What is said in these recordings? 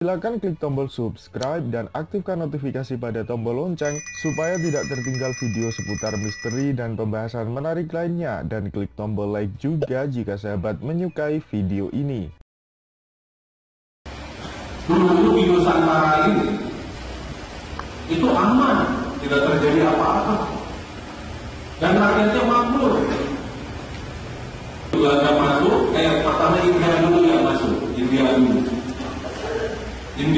Silakan klik tombol subscribe dan aktifkan notifikasi pada tombol lonceng supaya tidak tertinggal video seputar misteri dan pembahasan menarik lainnya, dan klik tombol like juga jika sahabat menyukai video ini. Dulu di Nusantara ini itu aman, tidak terjadi apa-apa, dan rakyatnya makmur. Belanda masuk, pertama India dulu yang masuk, India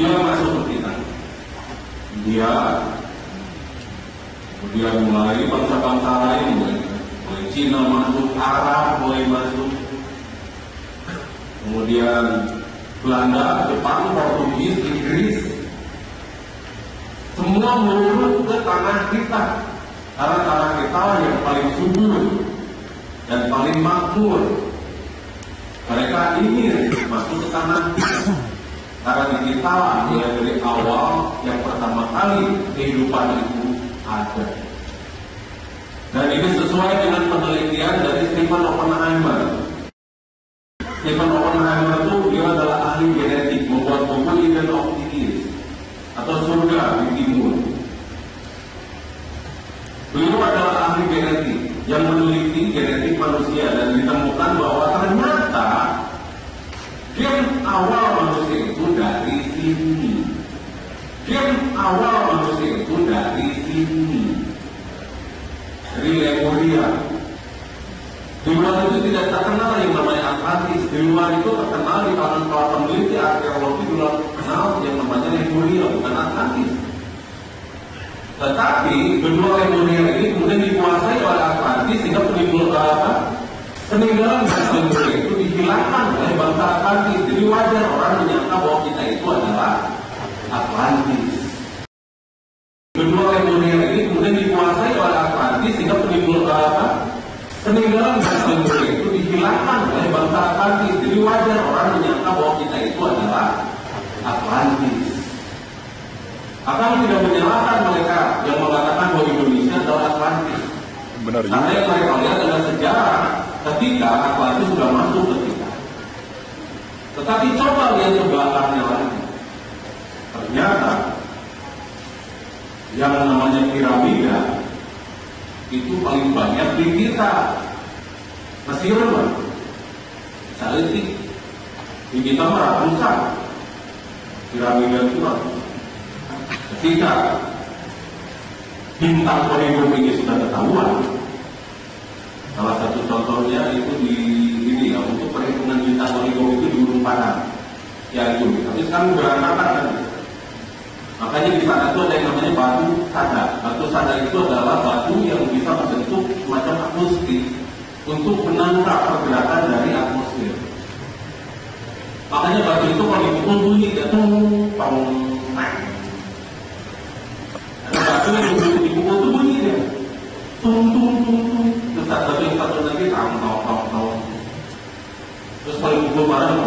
masuk ke kita. India, kemudian mulai bangsa-bangsa lain, mulai Cina masuk, Arab mulai masuk, kemudian Belanda, Jepang, Portugis, Inggris, semua meluruh ke tanah kita, karena tanah kita yang paling subur dan paling makmur. Mereka ingin masuk ke tanah kita, karena di kita mulai dari awal yang pertama kali kehidupan itu ada. Dan ini sesuai dengan penelitian dari Stephen Oppenheimer. Stephen Oppenheimer itu dia adalah ahli genetik, membuat buku Eden of the East atau surga di timur. Beliau adalah ahli genetik yang meneliti genetik manusia, dan ditemukan bahwa ternyata gen awal manusia itu dari sini. Gen awal manusia itu dari sini, dari Lemuria. Di luar itu tidak terkenal yang namanya Atlantis. Di luar itu terkenal di kalangan para peneliti arkeologi dulu kenal yang namanya Lemuria, bukan Atlantis. Tetapi benua Lemuria ini kemudian dikuasai oleh Atlantis, sehingga peninggalan bangsa Lemuria itu dihilangkan oleh bangsa Atlantis. Jadi wajar orang menyangka bahwa kita itu adalah Atlantis. Benua Lemuria ini kemudian dikuasai oleh Atlantis, sehingga peninggalan bangsa Lemuria itu dihilangkan oleh bangsa Atlantis. Jadi wajar orang menyangka bahwa kita itu adalah Atlantis. Akan tidak menyalahkan mereka yang mengatakan bahwa Indonesia adalah Atlantis. Benar juga. Karena yang mereka lihat adalah sejarah ketika Atlantis sudah masuk ke kita. Tetapi coba lihat ke belakangnya lagi. Ternyata yang namanya piramida itu paling banyak di kita. Mesir, Salitik, di kita ratusan. Piramida itu ratusan. Ketika bintang koridor ini sudah ketahuan, salah satu contohnya itu di ini ya, untuk perhitungan bintang koridor itu di Gunung Padang, ya itu. Tapi sekarang berantakan kan. Makanya di sana itu ada yang namanya batu sada. Batu sada itu adalah batu yang bisa membentuk semacam akustik untuk menangkap pergerakan dari atmosfer. Makanya batu itu kalau dipukul bunyi dia tong. Batu yang dipukul itu bunyi dia tung. Terus satu lagi tong. Terus kalau dipukul barang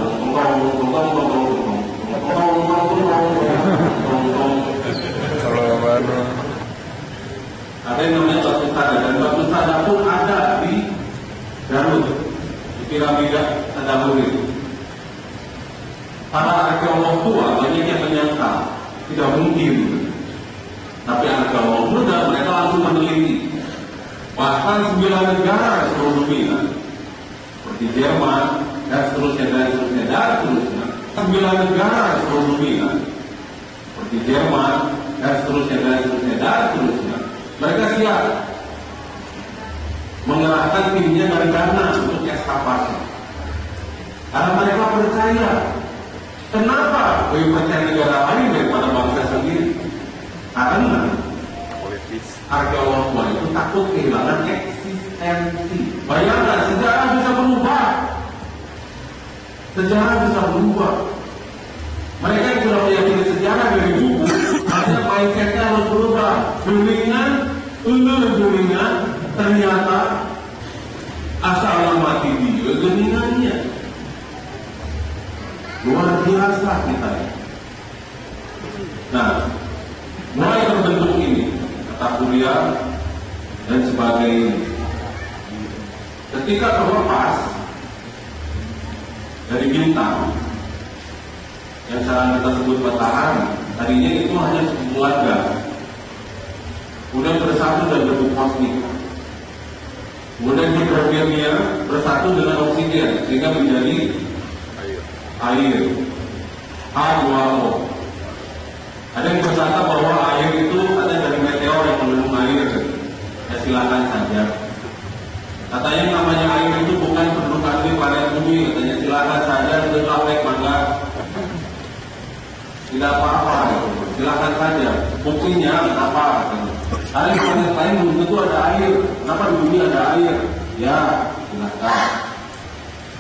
ada yang namanya batu sada, dan batu sada pun ada di Garut, di piramida Tadamuri. Para arkeolog tua banyak yang menyangka tidak mungkin, tapi arkeolog muda mereka langsung meneliti. Bahkan 9 negara seluruh dunia seperti Jerman dan seterusnya. 9 negara seluruh dunia seperti Jerman dan seterusnya. Mereka siap mengerahkan timnya dari dana untuk ekskavasi, karena mereka percaya. Kenapa lebih percaya negara lain daripada bangsa sendiri? Karena arkeolog tua itu takut kehilangan eksistensi. Bayangkan, sejarah bisa berubah. Mereka yang sudah meyakini sejarah dari buku, hanya mindsetnya harus berubah. Geningan, ternyata asal mati dia geningannya. Luar biasa kita. Nah, mulai terbentuk ini kata kuliah dan sebagainya. Ketika terlepas dari bintang, yang sekarang kita sebut matahari, tadinya itu hanya sebuah gas, kemudian bersatu dan bentuk kosmik. Kemudian hidrogennya bersatu dengan oksigen sehingga menjadi air, H2O. Ada yang berkata bahwa air itu ada dari meteor yang mengandung air. Ya silakan saja. Katanya yang namanya air itu bukan penduduk asli planet bumi. Katanya silakan saja, itu lapek mangga. Tidak apa-apa, silakan saja. Buktinya apa? Ada di planet lain belum tentu ada air. Kenapa di bumi ada air? Ya, silakan.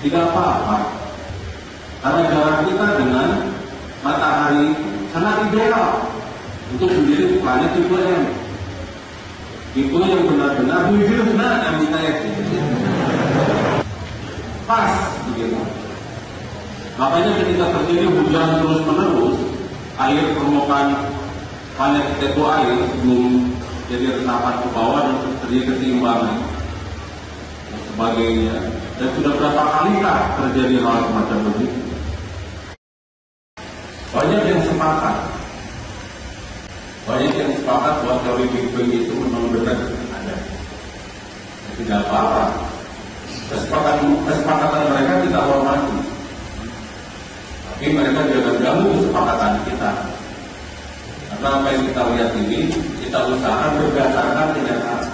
Tidak apa-apa. Karena jarak kita dengan matahari sangat ideal untuk menjadi planet tipe M. Tipe yang benar-benar MTS. Pas begitu. Makanya ketika terjadi hujan terus-menerus, air permukaan planet itu air sebelum jadi resapan ke bawah dan terjadi keseimbangan dan sebagainya. Dan sudah berapa kalikah terjadi hal semacam begitu? Banyak yang sepakat bahwa teori Big Bang itu memang benar ada. Tidak apa-apa. Kesepakatan mereka kita hormati. Tapi mereka jangan ganggu kesepakatan kita. Karena apa yang kita lihat ini, kita usahakan berdasarkan kenyataan.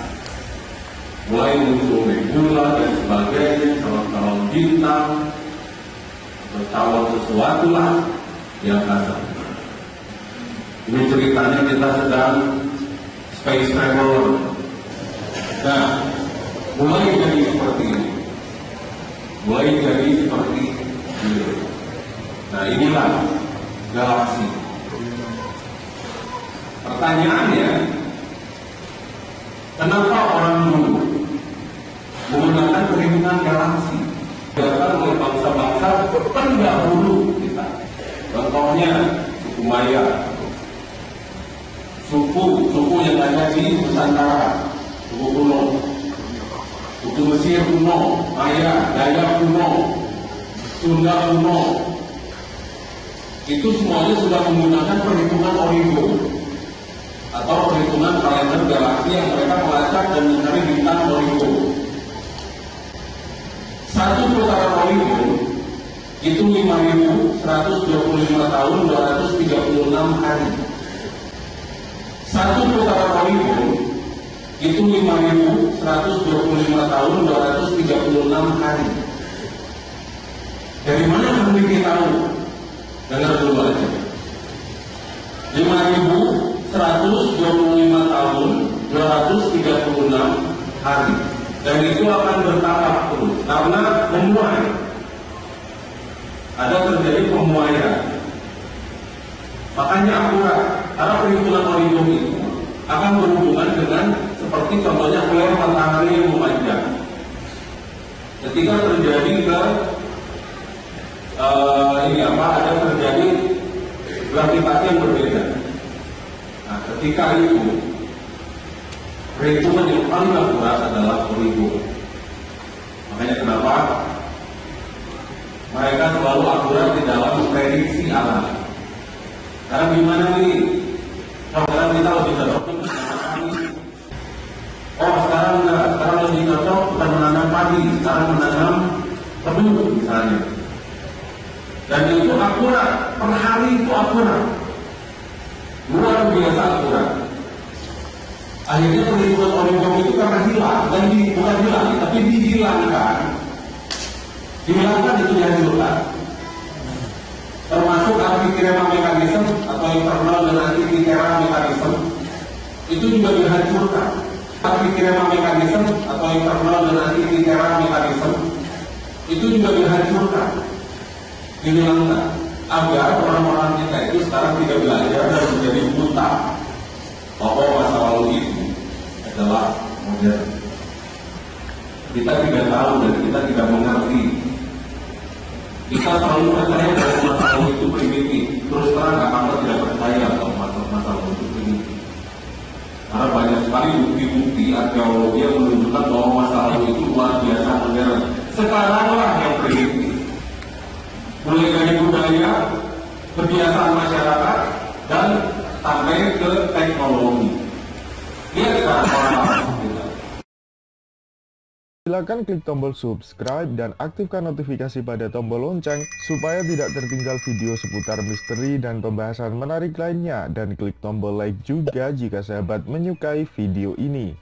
Mulai muncul nebula dan sebagainya, calon-calon bintang, atau calon sesuatu lah yang kasar. Ini ceritanya kita sedang space travel. Nah, mulai jadi seperti ini. Nah, inilah galaksi. Pertanyaannya, kenapa orang dulu menggunakan perhitungan galaksi? Dilakukan oleh bangsa-bangsa pendahulu kita. Contohnya suku Maya, suku yang ada di Nusantara, suku kuno, suku Mesir kuno, Maya, Dayak kuno, Sunda kuno. Itu semuanya sudah menggunakan perhitungan origo atau perhitungan kalender galaksi yang mereka melacak dan mencari bintang origo. Satu putaran origo itu 5.125 tahun 236 hari. Satu putaran origo itu 5.125 tahun 236 hari. Dari mana memiliki tahu? Dengar dulu aja. 5.125 tahun 236 hari. Dan itu akan bertambah terus karena memuai. Ada terjadi pemuaian. Makanya akurat. Karena perhitungan origo itu akan berhubungan dengan seperti contohnya flare matahari yang memanjang. Ketika terjadi ada terjadi gravitasi yang berbeda. Nah, ketika itu perhitungan yang paling akurat adalah origo. Makanya kenapa mereka selalu akurat di dalam prediksi alam. Karena gimana nih? Sekarang kita lebih cocok sekarang enggak, sekarang lebih cocok bukan menanam padi, sekarang menanam tebu misalnya. Dan itu akurat, per hari itu akurat, luar biasa akurat. Akhirnya perhitungan origo itu karena hilang, dan bukan hilang, tapi dihilangkan itu dihancurkan. Termasuk anti-kirema mekanisme atau internal dan anti-kirema mekanisme itu juga dihancurkan. Anti-kirema mekanisme atau internal dan anti-kirema mekanisme itu juga dihancurkan, dihilangkan, agar orang-orang kita itu sekarang tidak belajar dan menjadi buta bahwa masa lalu itu adalah modern. Kita tidak tahu dan kita tidak mengerti. Kita selalu percaya bahwa masa lalu itu primitif. Terus terang apa tidak percaya bahwa masa lalu itu primitif. Karena banyak sekali bukti-bukti arkeologi yang menunjukkan bahwa masa lalu itu luar biasa modern. Sekaranglah yang primitif. Mulai dari budaya kebiasaan masyarakat dan sampai ke teknologi. Lihat sekarang orang-orang kita. Silakan klik tombol subscribe dan aktifkan notifikasi pada tombol lonceng supaya tidak tertinggal video seputar misteri dan pembahasan menarik lainnya, dan klik tombol like juga jika sahabat menyukai video ini.